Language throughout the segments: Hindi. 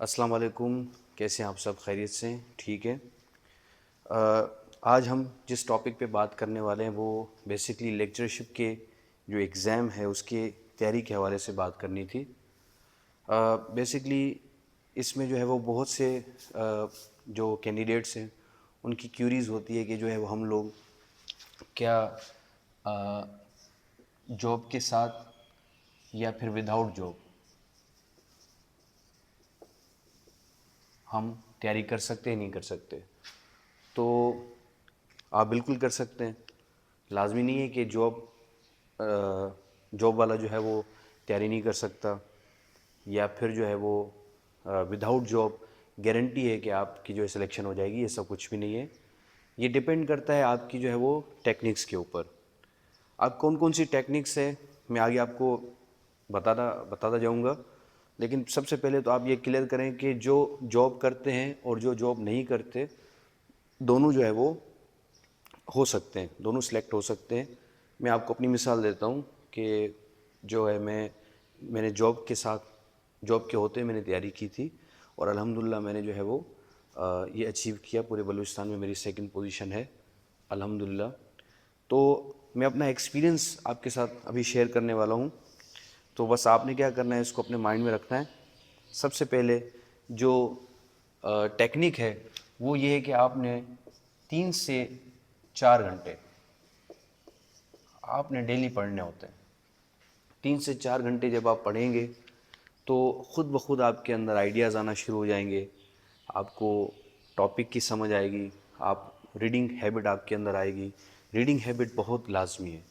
अस्सलाम वालेकुम। कैसे हैं आप सब? खैरियत से ठीक है। आज हम जिस टॉपिक पे बात करने वाले हैं वो बेसिकली लेक्चरशिप के जो एग्ज़ाम है उसके तैयारी के हवाले से बात करनी थी। बेसिकली इसमें जो है वो बहुत से जो कैंडिडेट्स हैं उनकी क्यूरीज़ होती है कि जो है वो हम लोग क्या जॉब के साथ या फिर विदाउट जॉब हम तैयारी कर सकते हैं नहीं कर सकते। तो आप बिल्कुल कर सकते हैं। लाजमी नहीं है कि जॉब वाला जो है वो तैयारी नहीं कर सकता या फिर जो है वो विदाउट जॉब गारंटी है कि आपकी जो है सिलेक्शन हो जाएगी। ये सब कुछ भी नहीं है। ये डिपेंड करता है आपकी जो है वो टेक्निक्स के ऊपर। अब कौन कौन सी टेक्निक्स है मैं आगे आपको बताता जाऊंगा। लेकिन सबसे पहले तो आप ये क्लियर करें कि जो जॉब करते हैं और जो जॉब नहीं करते दोनों जो है वो हो सकते हैं, दोनों सिलेक्ट हो सकते हैं। मैं आपको अपनी मिसाल देता हूँ कि जो है मैंने जॉब के होते मैंने तैयारी की थी और अल्हम्दुलिल्लाह मैंने जो है वो ये अचीव किया। पूरे बलूचिस्तान में मेरी सेकंड पोजीशन है अल्हम्दुलिल्लाह। तो मैं अपना एक्सपीरियंस आपके साथ अभी शेयर करने वाला हूँ। तो बस आपने क्या करना है, इसको अपने माइंड में रखना है। सबसे पहले जो टेक्निक है वो ये है कि आपने 3 से 4 घंटे आपने डेली पढ़ने होते हैं। 3 से 4 घंटे जब आप पढ़ेंगे तो ख़ुद ब खुद आपके अंदर आइडियाज़ आना शुरू हो जाएंगे। आपको टॉपिक की समझ आएगी। आप रीडिंग हैबिट आपके अंदर आएगी। रीडिंग हैबिट बहुत लाजमी है।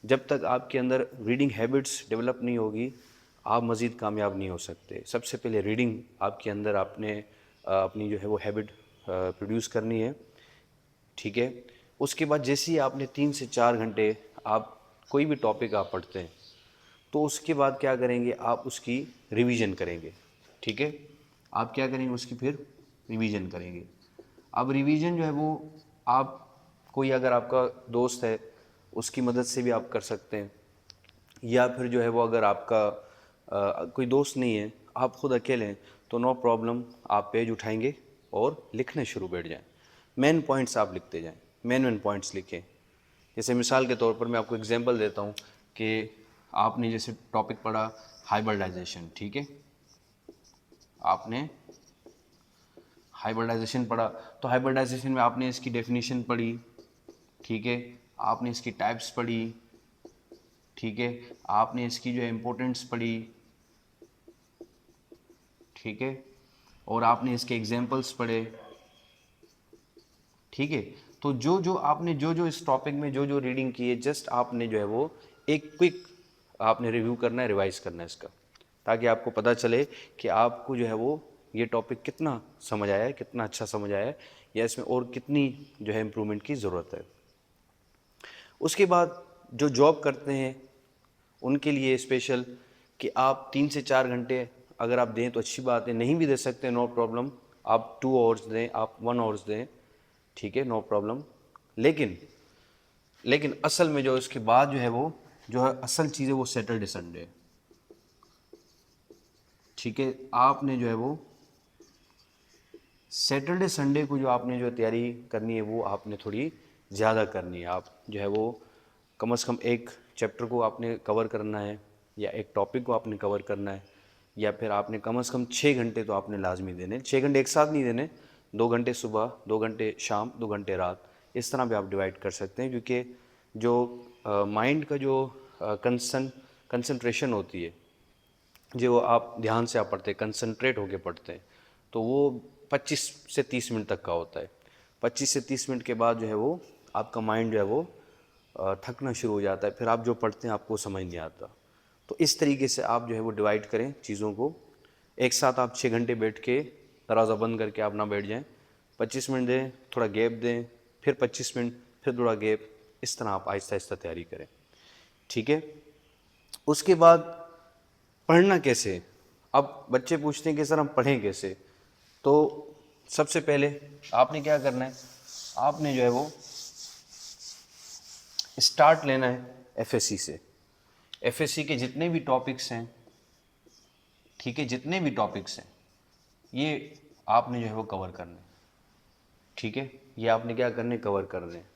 जब तक आपके अंदर रीडिंग हैबिट्स डेवलप नहीं होगी आप मज़ीद कामयाब नहीं हो सकते। सबसे पहले रीडिंग आपके अंदर आपने अपनी जो है वो हैबिट प्रोड्यूस करनी है, ठीक है। उसके बाद जैसे ही आपने 3 से 4 घंटे आप कोई भी टॉपिक आप पढ़ते हैं तो उसके बाद क्या करेंगे, आप उसकी रिवीजन करेंगे, ठीक है। आप क्या करेंगे, उसकी फिर रिवीजन करेंगे। अब रिवीजन जो है वो आप कोई अगर आपका दोस्त है उसकी मदद से भी आप कर सकते हैं या फिर जो है वो अगर आपका कोई दोस्त नहीं है आप ख़ुद अकेले हैं तो नो प्रॉब्लम, आप पेज उठाएंगे और लिखने शुरू बैठ जाएं। मेन पॉइंट्स आप लिखते जाएं, मेन पॉइंट्स लिखें। जैसे मिसाल के तौर पर मैं आपको एग्जांपल देता हूँ कि आपने जैसे टॉपिक पढ़ा हाइब्रिडाइजेशन, ठीक है। आपने हाइब्रिडाइजेशन पढ़ा तो हाइब्रिडाइजेशन में आपने इसकी डेफिनेशन पढ़ी, ठीक है। आपने इसकी टाइप्स पढ़ी, ठीक है। आपने इसकी जो है इम्पोर्टेंट्स पढ़ी, ठीक है। और आपने इसके एग्जांपल्स पढ़े, ठीक है। तो जो इस टॉपिक में जो रीडिंग की है जस्ट आपने जो है वो एक क्विक आपने रिव्यू करना है, रिवाइज करना है इसका, ताकि आपको पता चले कि आपको जो है वो ये टॉपिक कितना समझ आया है, कितना अच्छा समझ आया है या इसमें और कितनी जो है इम्प्रूवमेंट की ज़रूरत है। उसके बाद जो जॉब करते हैं उनके लिए स्पेशल कि आप 3 से 4 घंटे अगर आप दें तो अच्छी बात है, नहीं भी दे सकते नो प्रॉब्लम। आप 2 आवर्स दें, आप 1 आवर्स दें, ठीक है, नो प्रॉब्लम। लेकिन असल में जो इसके बाद जो है वो जो है असल चीज़ है वो सैटरडे संडे, ठीक है। आपने जो है वो सैटरडे संडे को जो आपने जो तैयारी करनी है वो आपने थोड़ी ज़्यादा करनी है। आप जो है वो कम से कम एक चैप्टर को आपने कवर करना है या एक टॉपिक को आपने कवर करना है या फिर आपने कम से कम 6 घंटे तो आपने लाजमी देने। 6 घंटे एक साथ नहीं देने, 2 घंटे सुबह, 2 घंटे शाम, 2 घंटे रात, इस तरह भी आप डिवाइड कर सकते हैं। क्योंकि जो माइंड का जो कंसंट्रेशन होती है, जो आप ध्यान से आप पढ़ते हैं, कंसंट्रेट होके पढ़ते हैं, तो वो 25 से 30 मिनट तक का होता है। 25 से 30 मिनट के बाद जो है वो आपका माइंड जो है वो थकना शुरू हो जाता है, फिर आप जो पढ़ते हैं आपको समझ नहीं आता। तो इस तरीके से आप जो है वो डिवाइड करें चीज़ों को। एक साथ आप 6 घंटे बैठ के दरवाज़ा बंद करके आप ना बैठ जाएं। 25 मिनट दें, थोड़ा गैप दें, फिर 25 मिनट, फिर थोड़ा गैप, इस तरह आप आहिस्ता आहिस्ता तैयारी करें, ठीक है। उसके बाद पढ़ना कैसे। अब बच्चे पूछते हैं कि सर हम पढ़ें कैसे। तो सबसे पहले आपने क्या करना है, आपने जो है वो स्टार्ट लेना है एफएससी से। एफएससी के जितने भी टॉपिक्स हैं, ठीक है, जितने भी टॉपिक्स हैं ये आपने जो है वो कवर करना है, ठीक है। ये आपने क्या करने, कवर कर रहे हैं।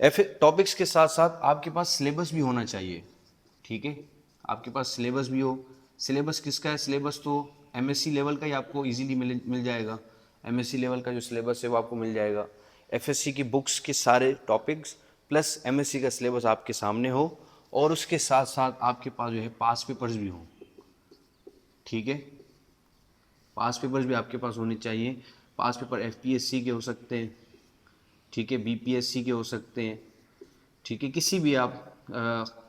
एफ टॉपिक्स के साथ साथ आपके पास सिलेबस भी होना चाहिए, ठीक है। आपके पास सिलेबस भी हो। सिलेबस किसका है? सिलेबस तो एमएससी लेवल का ही आपको इजीली मिल जाएगा। एमएससी लेवल का जो सिलेबस है वो आपको मिल जाएगा। एफएससी की बुक्स के सारे टॉपिक्स प्लस एमएससी का सिलेबस आपके सामने हो, और उसके साथ साथ आपके पास जो है पास पेपर्स भी हों, ठीक है। पास पेपर्स भी आपके पास होने चाहिए। पास पेपर एफपीएससी के हो सकते हैं, ठीक है, बीपीएससी के हो सकते हैं, ठीक है। किसी भी आप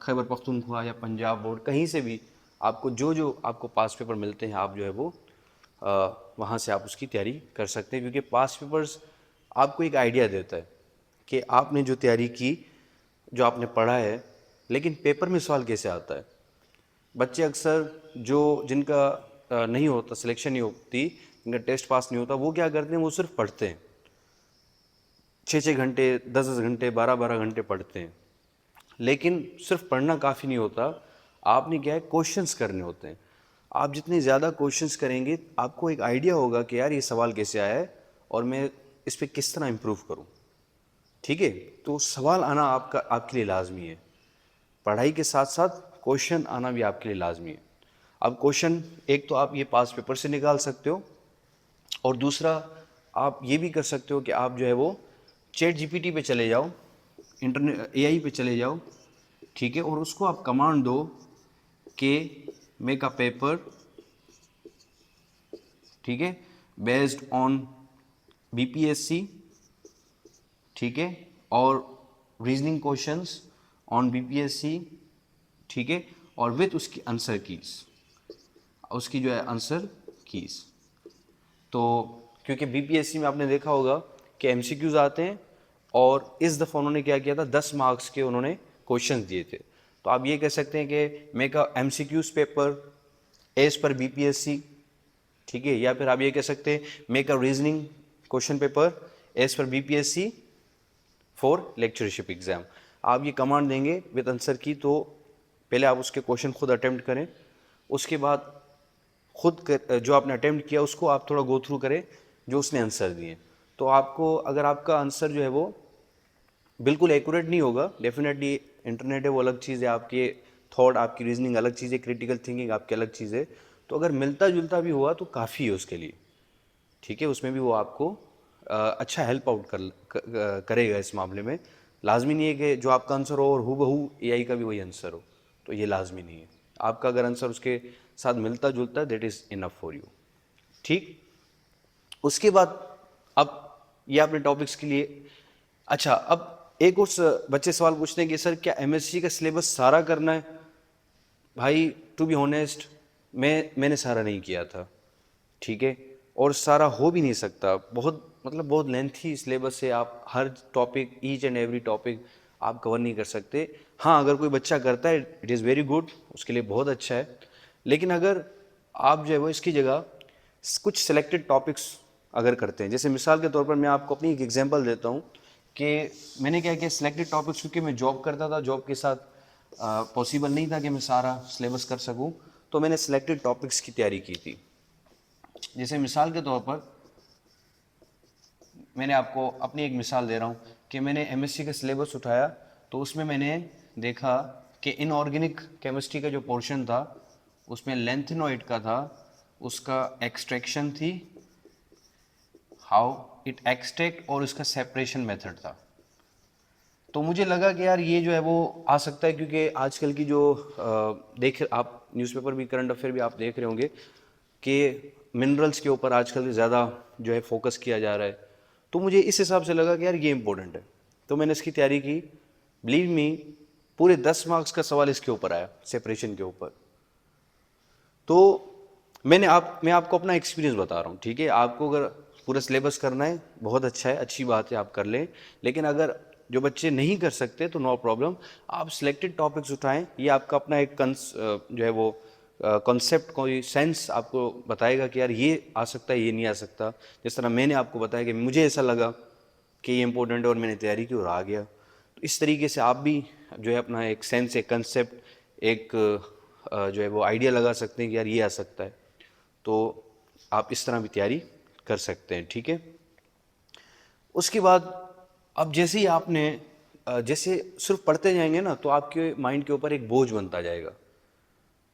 खैबर पख्तूनख्वा या पंजाब बोर्ड, कहीं से भी आपको जो जो आपको पास पेपर मिलते हैं, आप जो है वो वहाँ से आप उसकी तैयारी कर सकते हैं। क्योंकि पास पेपर्स आपको एक आइडिया देता है कि आपने जो तैयारी की, जो आपने पढ़ा है, लेकिन पेपर में सवाल कैसे आता है। बच्चे अक्सर जो जिनका नहीं होता, सिलेक्शन नहीं होती, जिनका टेस्ट पास नहीं होता, वो क्या करते हैं, वो सिर्फ पढ़ते हैं। 6-6 घंटे, 10-10 घंटे, 12-12 घंटे पढ़ते हैं। लेकिन सिर्फ पढ़ना काफ़ी नहीं होता, आपने क्या है, क्वेश्चंस करने होते हैं। आप जितने ज़्यादा क्वेश्चंस करेंगे, आपको एक आइडिया होगा कि यार ये सवाल कैसे आया है और मैं इस पर किस तरह इम्प्रूव करूं, ठीक है। तो सवाल आना आपके लिए लाजमी है। पढ़ाई के साथ साथ क्वेश्चन आना भी आपके लिए लाजमी है। अब क्वेश्चन एक तो आप ये पास पेपर से निकाल सकते हो, और दूसरा आप ये भी कर सकते हो कि आप जो है वो चैट जीपीटी पे चले जाओ, इंटरनेट एआई पे चले जाओ, ठीक है, और उसको आप कमांड दो कि मेक अ पेपर, ठीक है, बेस्ड ऑन बीपीएससी, ठीक है, और रीजनिंग क्वेश्चंस ऑन बीपीएससी, ठीक है, और विथ उसकी आंसर कीज, उसकी जो है आंसर कीज। तो क्योंकि बीपीएससी में आपने देखा होगा कि एमसीक्यूज आते हैं, और इस दफ़ा उन्होंने क्या किया था, 10 मार्क्स के उन्होंने क्वेश्चंस दिए थे। तो आप ये कह सकते हैं कि make a MCQs paper as per BPSC, ठीक है, या फिर आप ये कह सकते हैं make a reasoning question paper as per BPSC for lectureship exam. आप ये कमांड देंगे विद आंसर की, तो पहले आप उसके क्वेश्चन खुद अटेम्प्ट करें, उसके बाद जो आपने अटेम्प्ट किया उसको आप थोड़ा गो थ्रू करें जो उसने आंसर दिए। तो आपको, अगर आपका आंसर जो है वो बिल्कुल एक्यूरेट नहीं होगा, डेफिनेटली इंटरनेट है वो अलग चीज़ है, आपके थॉट, आपकी रीजनिंग अलग चीज़ है, क्रिटिकल थिंकिंग आपकी अलग चीज़ है। तो अगर मिलता जुलता भी हुआ तो काफ़ी है उसके लिए, ठीक है। उसमें भी वो आपको अच्छा हेल्प आउट करेगा इस मामले में। लाजमी नहीं है कि जो आपका आंसर हो और हूबहू एआई का भी वही आंसर हो, तो ये लाजमी नहीं है। आपका अगर आंसर उसके साथ मिलता जुलता है, that is enough for you, ठीक। उसके बाद अब ये आपने टॉपिक्स के लिए। अच्छा, अब एक और बच्चे सवाल पूछते हैं कि सर क्या एमएससी का सिलेबस सारा करना है? भाई टू बी ऑनेस्ट, मैंने सारा नहीं किया था, ठीक है, और सारा हो भी नहीं सकता। बहुत मतलब बहुत लेंथी सिलेबस है, आप हर topic, each and every topic आप कवर नहीं कर सकते। हाँ, अगर कोई बच्चा करता है, इट इज़ वेरी गुड, उसके लिए बहुत अच्छा है। लेकिन अगर आप जो है वो इसकी जगह कुछ सिलेक्टेड टॉपिक्स अगर करते हैं, जैसे मिसाल के तौर पर मैं आपको अपनी एक एग्जांपल देता हूँ कि मैंने क्या किया, सिलेक्टेड टॉपिक्स, क्योंकि मैं जॉब करता था, जॉब के साथ पॉसिबल नहीं था कि मैं सारा सिलेबस कर सकूँ, तो मैंने सिलेक्टेड टॉपिक्स की तैयारी की थी। जैसे मिसाल के तौर पर मैंने आपको अपनी एक मिसाल दे रहा हूँ कि मैंने एमएससी का सिलेबस उठाया, तो उसमें मैंने देखा कि इनऑर्गेनिक केमिस्ट्री का जो पोर्शन था उसमें लेंथेनॉइड का था, उसका एक्सट्रैक्शन थी, हाउ इट एक्सट्रैक्ट, और उसका सेपरेशन मेथड था। तो मुझे लगा कि यार ये जो है वो आ सकता है, क्योंकि आजकल की जो आप न्यूज़पेपर भी, करंट अफेयर भी आप देख रहे होंगे कि मिनरल्स के ऊपर आजकल ज़्यादा जो है फोकस किया जा रहा है। तो मुझे इस हिसाब से लगा कि यार ये इंपॉर्टेंट है, तो मैंने इसकी तैयारी की। बिलीव मी, पूरे 10 मार्क्स का सवाल इसके ऊपर आया, सेपरेशन के ऊपर। तो मैं आपको अपना एक्सपीरियंस बता रहा हूँ, ठीक है। आपको अगर पूरा सिलेबस करना है, बहुत अच्छा है, अच्छी बात है, आप कर लें। लेकिन अगर जो बच्चे नहीं कर सकते तो नो प्रॉब्लम, आप सिलेक्टेड टॉपिक्स उठाएं। ये आपका अपना एक जो है वो कॉन्सेप्ट, कोई सेंस आपको बताएगा कि यार ये आ सकता है, ये नहीं आ सकता। जिस तरह मैंने आपको बताया कि मुझे ऐसा लगा कि ये इंपॉर्टेंट है और मैंने तैयारी की और आ गया। तो इस तरीके से आप भी जो है अपना एक सेंस, एक कंसेप्ट, एक जो है वो आइडिया लगा सकते हैं कि यार ये आ सकता है। तो आप इस तरह भी तैयारी कर सकते हैं, ठीक है। उसके बाद अब जैसे ही आपने जैसे सिर्फ पढ़ते जाएंगे ना तो आपके माइंड के ऊपर एक बोझ बनता जाएगा,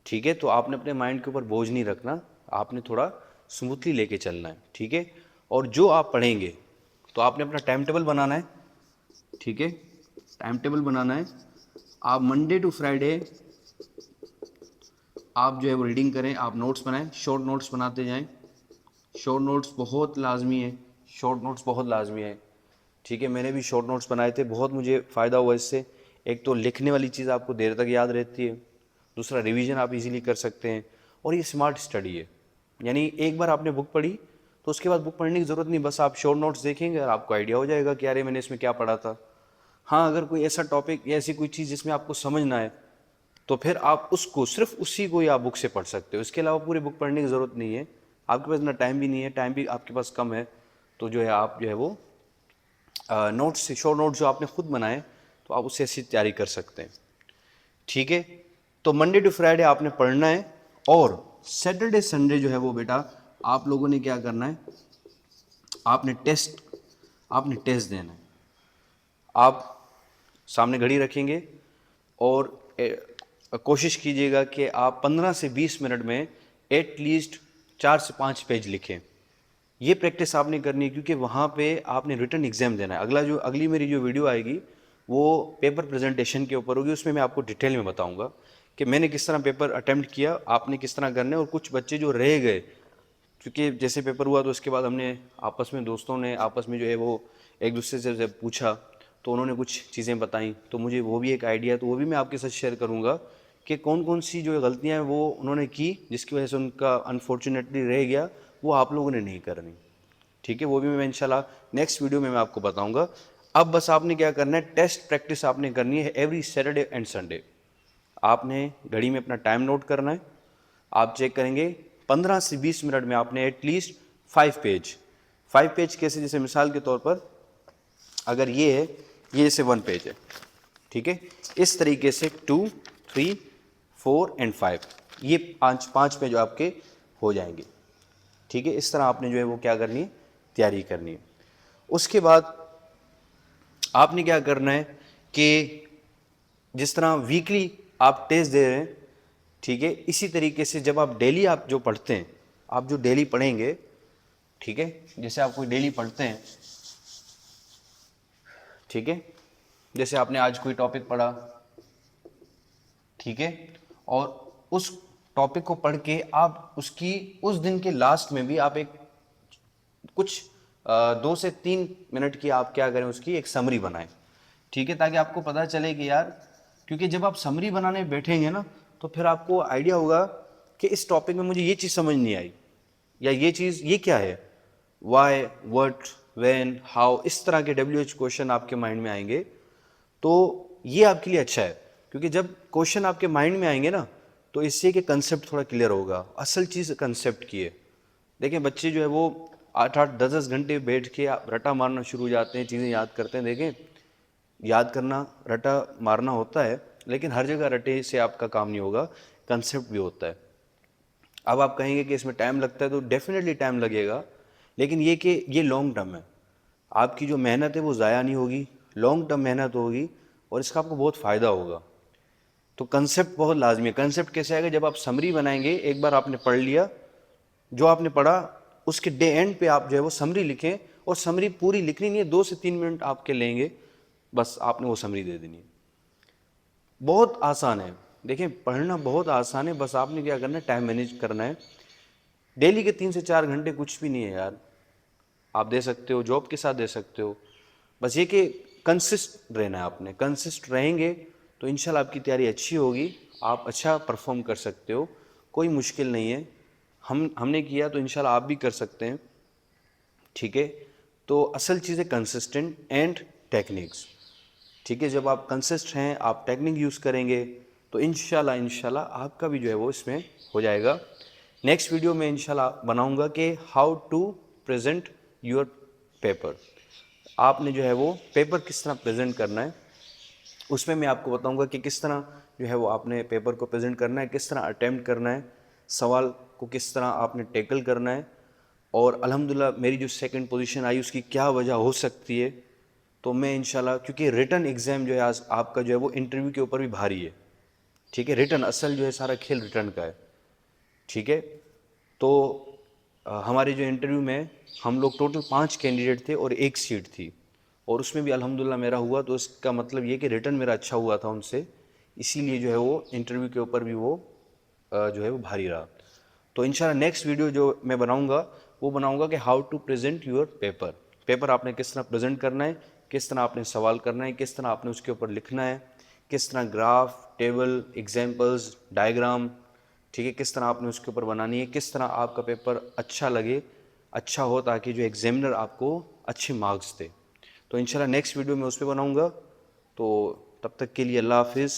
ठीक है। तो आपने अपने माइंड के ऊपर बोझ नहीं रखना, आपने थोड़ा स्मूथली लेके चलना है, ठीक है। और जो आप पढ़ेंगे तो आपने अपना टाइम टेबल बनाना है, ठीक है। टाइम टेबल बनाना है। आप मंडे टू फ्राइडे आप जो है वो रीडिंग करें, आप नोट्स बनाएं, शॉर्ट नोट्स बनाते जाएं। शॉर्ट नोट्स बहुत लाजमी है, शॉर्ट नोट्स बहुत लाजमी है, ठीक है। मैंने भी शॉर्ट नोट्स बनाए थे, बहुत मुझे फ़ायदा हुआ इससे। एक तो लिखने वाली चीज़ आपको देर तक याद रहती है, दूसरा रिवीजन आप इजीली कर सकते हैं, और ये स्मार्ट स्टडी है। यानी एक बार आपने बुक पढ़ी तो उसके बाद बुक पढ़ने की ज़रूरत नहीं, बस आप शॉर्ट नोट्स देखेंगे और आपको आइडिया हो जाएगा कि अरे मैंने इसमें क्या पढ़ा था। हाँ, अगर कोई ऐसा टॉपिक या ऐसी कोई चीज़ जिसमें आपको समझना है तो फिर आप उसको सिर्फ उसी को ही आप बुक से पढ़ सकते हो, इसके अलावा पूरी बुक पढ़ने की ज़रूरत नहीं है। आपके पास इतना टाइम भी नहीं है, टाइम भी आपके पास कम है, तो जो है आप जो है वो नोट्स से, शॉर्ट नोट्स जो आपने खुद बनाए तो आप उससे ऐसी तैयारी कर सकते हैं, ठीक है। तो मंडे टू फ्राइडे आपने पढ़ना है, और सैटरडे संडे जो है वो बेटा आप लोगों ने क्या करना है, आपने टेस्ट देना है। आप सामने घड़ी रखेंगे और कोशिश कीजिएगा कि आप 15 से 20 मिनट में एटलीस्ट 4 से 5 पेज लिखें। ये प्रैक्टिस आपने करनी है, क्योंकि वहाँ पे आपने रिटन एग्जाम देना है। अगली मेरी जो वीडियो आएगी वो पेपर प्रेजेंटेशन के ऊपर होगी, उसमें मैं आपको डिटेल में बताऊंगा कि मैंने किस तरह पेपर अटेम्प्ट किया, आपने किस तरह करना है। और कुछ बच्चे जो रह गए, क्योंकि जैसे पेपर हुआ तो उसके बाद हमने आपस में, दोस्तों ने आपस में जो है वो एक दूसरे से जब पूछा तो उन्होंने कुछ चीज़ें बताई, तो मुझे वो भी एक आइडिया, तो वो भी मैं आपके साथ शेयर करूँगा कि कौन कौन सी जो गलतियाँ हैं वो उन्होंने की जिसकी वजह से उनका अनफॉर्चुनेटली रह गया, वो आप लोगों ने नहीं करनी, ठीक है। वो भी मैं इंशाल्लाह नेक्स्ट वीडियो में मैं आपको बताऊंगा। अब बस आपने क्या करना है, टेस्ट प्रैक्टिस आपने करनी है एवरी सैटरडे एंड संडे। आपने घड़ी में अपना टाइम नोट करना है, आप चेक करेंगे 15 से 20 मिनट में आपने एटलीस्ट 5 पेज कैसे, जैसे मिसाल के तौर पर अगर ये है, ये जैसे 1 पेज है, ठीक है। इस तरीके से 2, 3, 4 एंड 5, ये पाँच पेज आपके हो जाएंगे, ठीक है। इस तरह आपने जो है वो क्या करनी है, तैयारी करनी है। उसके बाद आपने क्या करना है कि जिस तरह वीकली आप टेस्ट दे रहे हैं, ठीक है, इसी तरीके से जब आप डेली आप जो पढ़ते हैं, आप जो डेली पढ़ेंगे, ठीक है, जैसे आप कोई डेली पढ़ते हैं, ठीक है, जैसे आपने आज कोई टॉपिक पढ़ा, ठीक है, और उस टॉपिक को पढ़ के आप उसकी उस दिन के लास्ट में भी आप एक कुछ 2 से 3 मिनट की आप क्या करें, उसकी एक समरी बनाएं, ठीक है, ताकि आपको पता चले कि यार, क्योंकि जब आप समरी बनाने बैठेंगे ना तो फिर आपको आइडिया होगा कि इस टॉपिक में मुझे ये चीज़ समझ नहीं आई, या ये चीज़ ये क्या है, वाई, व्हाट, व्हेन, हाउ, इस तरह के WH क्वेश्चन आपके माइंड में आएंगे। तो ये आपके लिए अच्छा है, क्योंकि जब क्वेश्चन आपके माइंड में आएंगे ना तो इससे कि कंसेप्ट थोड़ा क्लियर होगा, असल चीज़ कंसेप्ट की है। देखें बच्चे जो है वो 8-8, 10-10 घंटे बैठ के रटा मारना शुरू हो जाते हैं, चीज़ें याद करते हैं। देखें, याद करना, रटा मारना होता है, लेकिन हर जगह रटे से आपका काम नहीं होगा, कंसेप्ट भी होता है। अब आप कहेंगे कि इसमें टाइम लगता है, तो डेफिनेटली टाइम लगेगा, लेकिन ये कि ये लॉन्ग टर्म है, आपकी जो मेहनत है वो ज़ाया नहीं होगी, लॉन्ग टर्म मेहनत होगी और इसका आपको बहुत फ़ायदा होगा। तो कंसेप्ट बहुत लाजमी है। कंसेप्ट कैसे आएगा, जब आप समरी बनाएंगे, एक बार आपने पढ़ लिया, जो आपने पढ़ा उसके डे एंड पे आप जो है वो समरी लिखें, और समरी पूरी लिखनी नहीं है, 2 से 3 मिनट आपके लेंगे, बस आपने वो समरी दे देनी है। बहुत आसान है, देखें पढ़ना बहुत आसान है, बस आपने क्या करना है, टाइम मैनेज करना है। डेली के 3 से 4 घंटे कुछ भी नहीं है यार, आप दे सकते हो, जॉब के साथ दे सकते हो, बस ये कि कंसिस्ट रहना है। आपने कंसिस्ट रहेंगे तो इंशाल्लाह आपकी तैयारी अच्छी होगी, आप अच्छा परफॉर्म कर सकते हो, कोई मुश्किल नहीं है। हमने किया तो इंशाल्लाह आप भी कर सकते हैं, ठीक है। तो असल चीज़ है कंसिस्टेंट एंड टेक्निक्स, ठीक है। जब आप कंसिस्ट हैं, आप टेक्निक यूज़ करेंगे तो इंशाल्लाह आपका भी जो है वो इसमें हो जाएगा। नेक्स्ट वीडियो में इंशाल्लाह बनाऊंगा कि how to present your paper, आपने जो है वो पेपर किस तरह प्रेजेंट करना है, उसमें मैं आपको बताऊंगा कि किस तरह जो है वो आपने पेपर को प्रेजेंट करना है, किस तरह अटेम्प्ट करना है, सवाल को किस तरह आपने टैकल करना है, और अल्हम्दुलिल्लाह मेरी जो सेकंड पोजीशन आई उसकी क्या वजह हो सकती है, तो मैं इंशाल्लाह, क्योंकि रिटन एग्ज़ाम जो है आज आपका जो है वो इंटरव्यू के ऊपर भी भारी है, ठीक है। रिटन असल जो है सारा खेल रिटन का है, ठीक है। तो हमारे जो इंटरव्यू में हम लोग टोटल 5 कैंडिडेट थे और एक सीट थी, और उसमें भी अल्हम्दुलिल्लाह मेरा हुआ। तो इसका मतलब ये कि रिटन मेरा अच्छा हुआ था उनसे, इसीलिए जो है वो इंटरव्यू के ऊपर भी वो जो है वो भारी रहा। तो इंशाल्लाह नेक्स्ट वीडियो जो मैं बनाऊंगा वो बनाऊंगा कि how to present your paper. Paper आपने किस तरह प्रेजेंट करना है, किस तरह आपने सवाल करना है, किस तरह आपने उसके ऊपर लिखना है, किस तरह ग्राफ, टेबल, एग्जाम्पल्स, डायग्राम, ठीक है, किस तरह आपने उसके ऊपर बनानी है, किस तरह आपका पेपर अच्छा लगे, अच्छा हो, ताकि जो एग्जामिनर आपको अच्छे मार्क्स दे। तो इंशाल्लाह नेक्स्ट वीडियो में उस पर बनाऊँगा। तो तब तक के लिए अल्लाह हाफिज़।